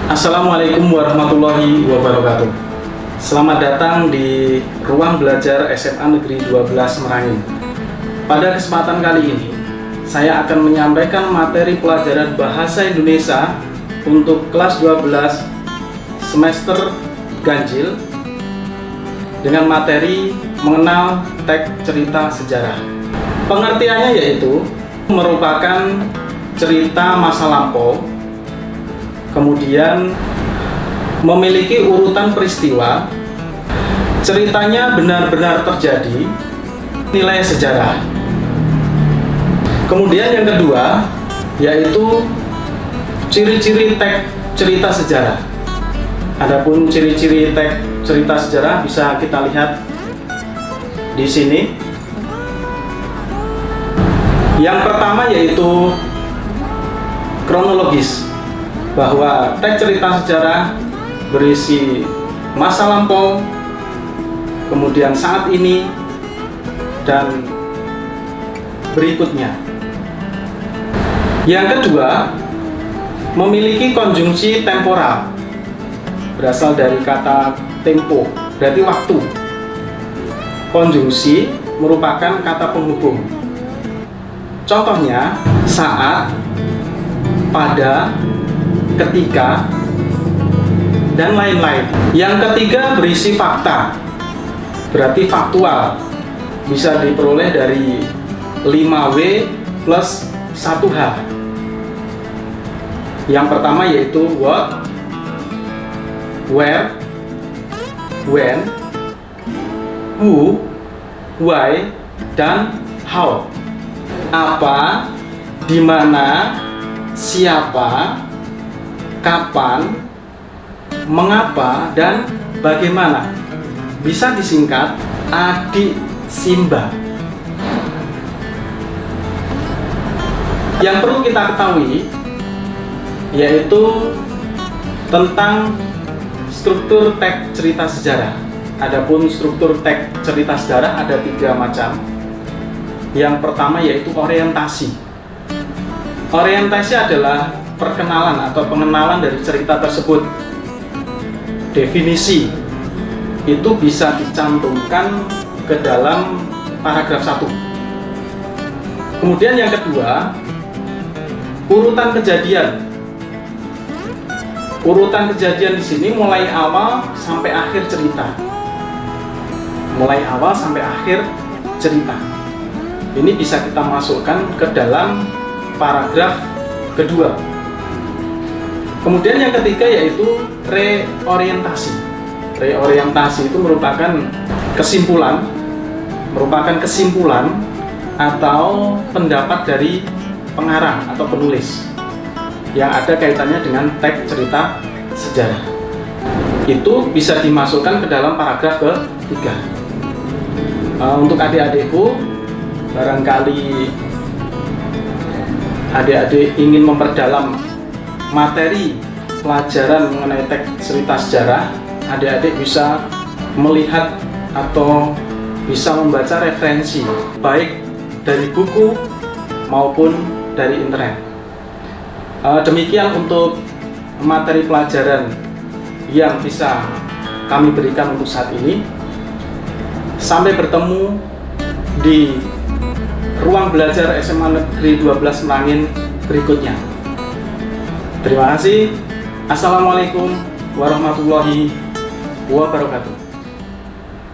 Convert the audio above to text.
Assalamualaikum warahmatullahi wabarakatuh. Selamat datang di Ruang Belajar SMA Negeri 12 Merangin. Pada kesempatan kali ini, saya akan menyampaikan materi pelajaran Bahasa Indonesia untuk kelas 12 semester ganjil dengan materi mengenal teks cerita sejarah. Pengertiannya yaitu merupakan cerita masa lampau, kemudian memiliki urutan peristiwa, ceritanya benar-benar terjadi, nilai sejarah. Kemudian yang kedua yaitu ciri-ciri teks cerita sejarah. Adapun ciri-ciri teks cerita sejarah bisa kita lihat di sini. Yang pertama yaitu kronologis, bahwa teks cerita sejarah berisi masa lampau, kemudian saat ini, dan berikutnya. Yang kedua, memiliki konjungsi temporal, berasal dari kata tempo, berarti waktu. Konjungsi merupakan kata penghubung. Contohnya, saat, pada, ketika, dan lain-lain. Yang ketiga berisi fakta, berarti faktual, bisa diperoleh dari 5W plus 1H. Yang pertama yaitu what, where, when, who, why, dan how. Apa, di mana, siapa, kapan, mengapa, dan bagaimana. Bisa disingkat Adik Simba. Yang perlu kita ketahui yaitu tentang struktur teks cerita sejarah. Adapun struktur teks cerita sejarah ada 3 macam. Yang pertama yaitu orientasi. Orientasi adalah perkenalan atau pengenalan dari cerita tersebut. Definisi itu bisa dicantumkan ke dalam paragraf 1. Kemudian yang kedua, urutan kejadian. Urutan kejadian di sini mulai awal sampai akhir cerita. Mulai awal sampai akhir cerita. Ini bisa kita masukkan ke dalam paragraf kedua. Kemudian yang ketiga yaitu reorientasi. Reorientasi itu merupakan kesimpulan atau pendapat dari pengarang atau penulis yang ada kaitannya dengan teks cerita sejarah. Itu bisa dimasukkan ke dalam paragraf ketiga. Untuk adik-adikku, barangkali adik-adik ingin memperdalam materi pelajaran mengenai teks cerita sejarah, adik-adik bisa melihat atau bisa membaca referensi baik dari buku maupun dari internet. Demikian untuk materi pelajaran yang bisa kami berikan untuk saat ini. Sampai bertemu di Ruang Belajar SMA Negeri 12 Merangin berikutnya. Terima kasih. Assalamualaikum warahmatullahi wabarakatuh.